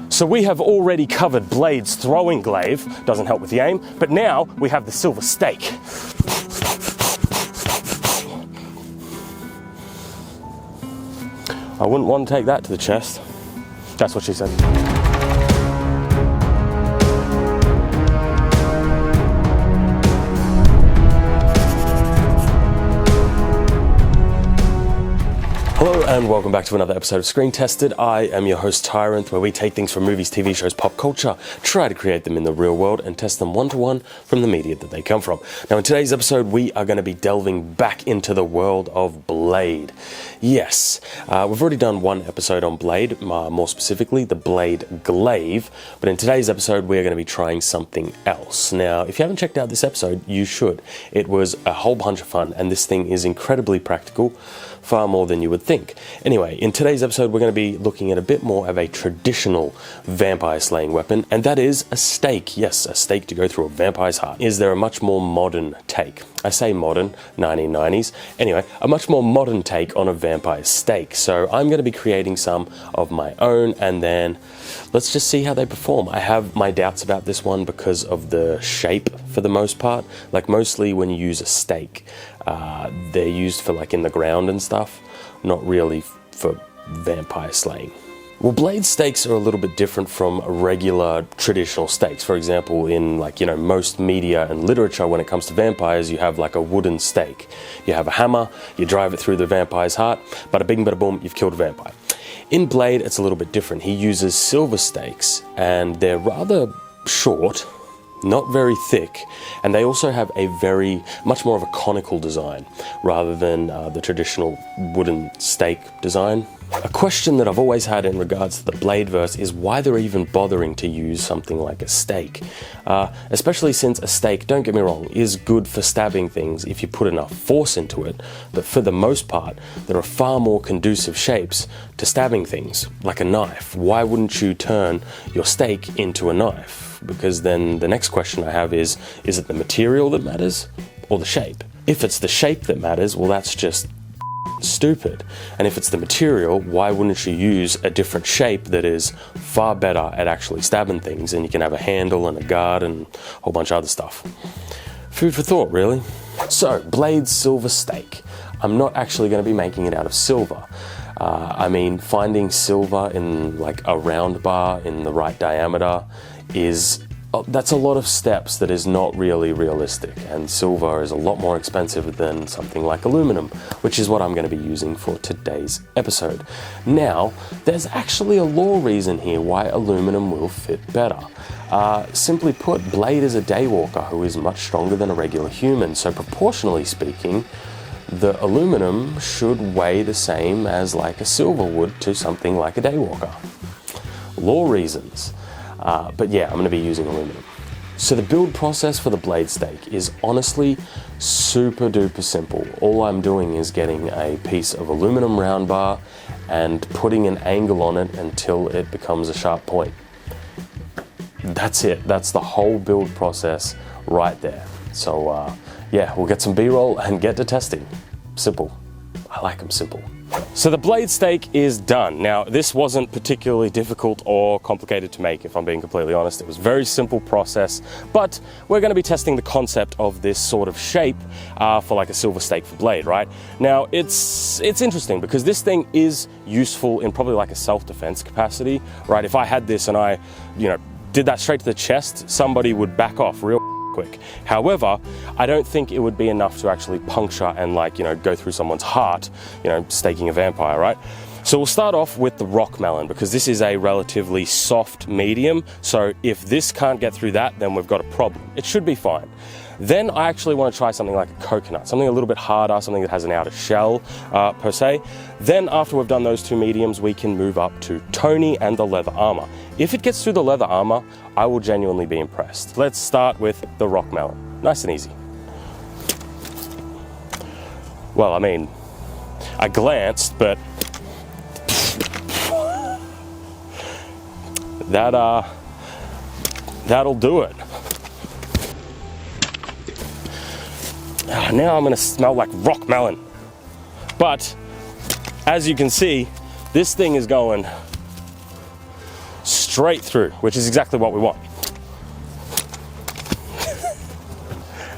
So we have already covered Blade's throwing glaive, doesn't help with the aim, but now we have the silver stake. I wouldn't want to take that to the chest. That's what she said. Hello and welcome back to another episode of Screen Tested. I am your host Tyrant, where we take things from movies, TV shows, pop culture, try to create them in the real world and test them one-to-one from the media that they come from. Now in today's episode we are going to be delving back into the world of Blade. Yes, we've already done one episode on Blade, more specifically the Blade glaive, but in today's episode we are going to be trying something else. Now if you haven't checked out this episode, you should. It was a whole bunch of fun and this thing is incredibly practical, far more than you would think. Anyway, in today's episode we're going to be looking at a bit more of a traditional vampire slaying weapon, and that is a stake. Yes, a stake to go through a vampire's heart. Is there a much more modern take? I say modern, 1990s. Anyway, a much more modern take on a vampire stake. So I'm going to be creating some of my own and then let's just see how they perform. I have my doubts about this one because of the shape for the most part. Like mostly when you use a stake, they're used for like in the ground and stuff, not really for vampire slaying. Well, blade stakes are a little bit different from regular traditional stakes. For example, in most media and literature, when it comes to vampires, you have like a wooden stake. You have a hammer, you drive it through the vampire's heart, bada bing, bada boom, you've killed a vampire. In Blade, it's a little bit different. He uses silver stakes, and they're rather short, not very thick, and they also have a much more of a conical design rather than the traditional wooden stake design. A question that I've always had in regards to the Bladeverse is why they're even bothering to use something like a stake. Especially since a stake, don't get me wrong, is good for stabbing things if you put enough force into it, but for the most part, there are far more conducive shapes to stabbing things, like a knife. Why wouldn't you turn your stake into a knife? Because then the next question I have is it the material that matters or the shape? If it's the shape that matters, well that's just stupid. And if it's the material, why wouldn't you use a different shape that is far better at actually stabbing things, and you can have a handle and a guard and a whole bunch of other stuff. Food for thought, really. So, Blade's silver stake. I'm not actually going to be making it out of silver. I mean, finding silver in like a round bar in the right diameter that's a lot of steps that is not really realistic, and silver is a lot more expensive than something like aluminum, which is what I'm going to be using for today's episode. Now, there's actually a law reason here why aluminum will fit better. Simply put, Blade is a daywalker who is much stronger than a regular human, so proportionally speaking, the aluminum should weigh the same as like a silver would to something like a daywalker. Law reasons. But yeah, I'm going to be using aluminum. So the build process for the blade stake is honestly super duper simple. All I'm doing is getting a piece of aluminum round bar and putting an angle on it until it becomes a sharp point. That's it. That's the whole build process right there. So yeah, we'll get some B-roll and get to testing. Simple. I like them simple. So the blade stake is done. Now, this wasn't particularly difficult or complicated to make, if I'm being completely honest. It was a very simple process, but we're going to be testing the concept of this sort of shape for like a silver stake for Blade, right? Now, it's interesting because this thing is useful in probably like a self-defense capacity, right? If I had this and I, did that straight to the chest, somebody would back off real quick. However, I don't think it would be enough to actually puncture and go through someone's heart, staking a vampire, right? So we'll start off with the rock melon because this is a relatively soft medium. So if this can't get through that, then we've got a problem. It should be fine. Then I actually want to try something like a coconut, something a little bit harder, something that has an outer shell per se. Then after we've done those two mediums, we can move up to Tony and the leather armor. If it gets through the leather armor, I will genuinely be impressed. Let's start with the rock melon. Nice and easy. Well, I mean, I glanced, but that'll do it. Now I'm gonna smell like rock melon. But as you can see, this thing is going straight through, which is exactly what we want.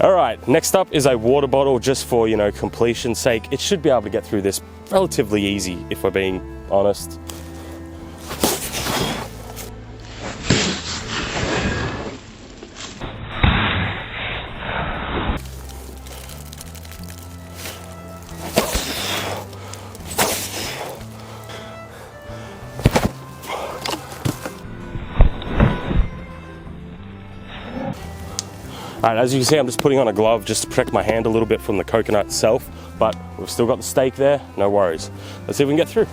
All right, next up is a water bottle, just for, you know, completion's sake. It should be able to get through this relatively easy, if we're being honest. All right, as you can see, I'm just putting on a glove just to protect my hand a little bit from the coconut itself, but we've still got the stake there, no worries. Let's see if we can get through.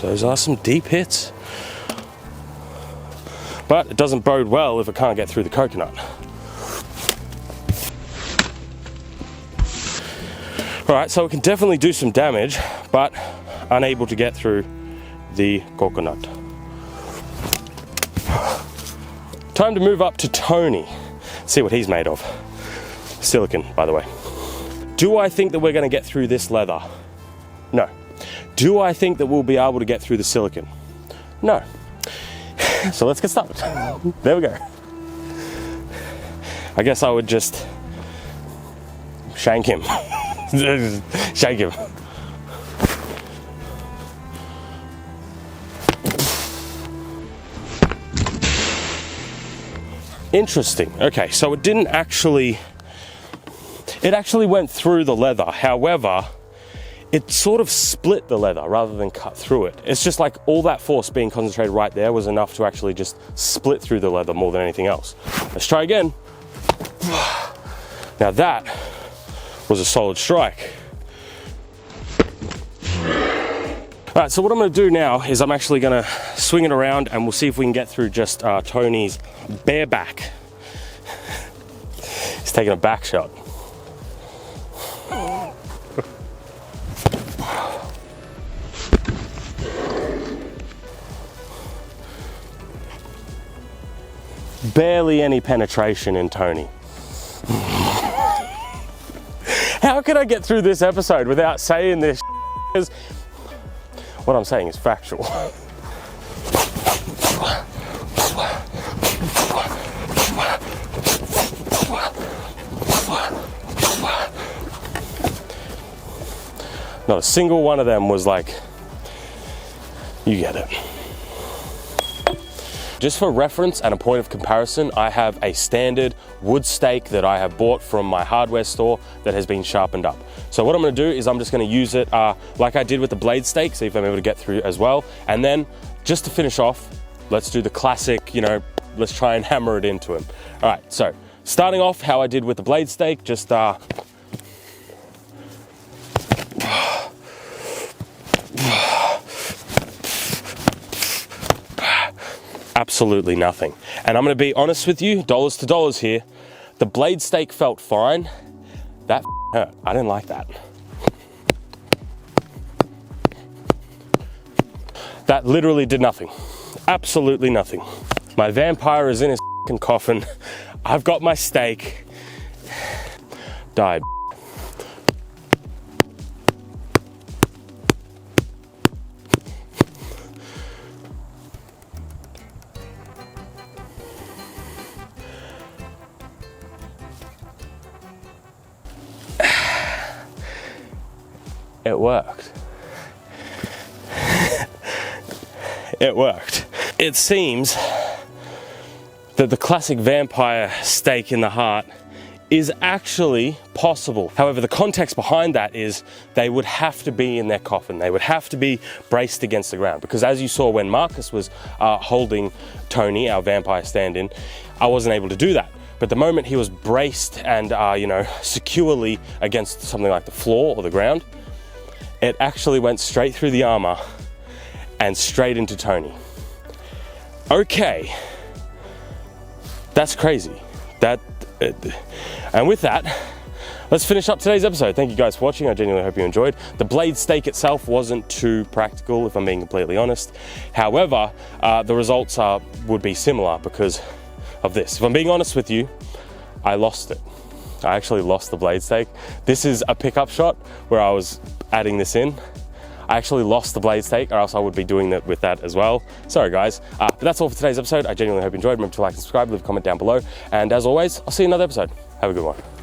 Those are some deep hits, but it doesn't bode well if it can't get through the coconut. All right, so it can definitely do some damage, but unable to get through the coconut. Time to move up to Tony, see what he's made of. Silicon, by the way. Do I think that we're going to get through this leather? No. Do I think that we'll be able to get through the silicon? No. So let's get started. There we go. I guess I would just shank him. Shank him. Interesting. Okay, so it actually went through the leather. However, it sort of split the leather rather than cut through it. It's just like all that force being concentrated right there was enough to actually just split through the leather more than anything else. Let's try again. Now that was a solid strike. All right, so what I'm gonna do now is I'm actually gonna swing it around and we'll see if we can get through just Tony's bare back. He's taking a back shot. Barely any penetration in Tony. How can I get through this episode without saying this? Because what I'm saying is factual. Not a single one of them was like, you get it. Just for reference and a point of comparison, I have a standard wood stake that I have bought from my hardware store that has been sharpened up. So what I'm gonna do is I'm just gonna use it like I did with the blade stake, see if I'm able to get through as well. And then just to finish off, let's do the classic, you know, let's try and hammer it into him. All right, so starting off how I did with the blade stake, just absolutely nothing. And I'm gonna be honest with you, dollars to dollars here, the blade stake felt fine. That hurt. I didn't like that. That literally did nothing. Absolutely nothing. My vampire is in his coffin. I've got my stake. Died. It worked. It worked. It seems that the classic vampire stake in the heart is actually possible. However, the context behind that is they would have to be in their coffin. They would have to be braced against the ground, because as you saw when Marcus was holding Tony, our vampire stand-in, I wasn't able to do that. But the moment he was braced and you know, securely against something like the floor or the ground, it actually went straight through the armor and straight into Tony. Okay, that's crazy. And with that, let's finish up today's episode. Thank you guys for watching. I genuinely hope you enjoyed. The blade stake itself wasn't too practical, if I'm being completely honest. However, the results would be similar because of this. If I'm being honest with you, I lost it. I actually lost the blade stake. This is a pickup shot where I was adding this in. I actually lost the blade stake, or else I would be doing that with that as well. Sorry guys, but that's all for today's episode. I genuinely hope you enjoyed. Remember to like and subscribe, leave a comment down below. And as always, I'll see you in another episode. Have a good one.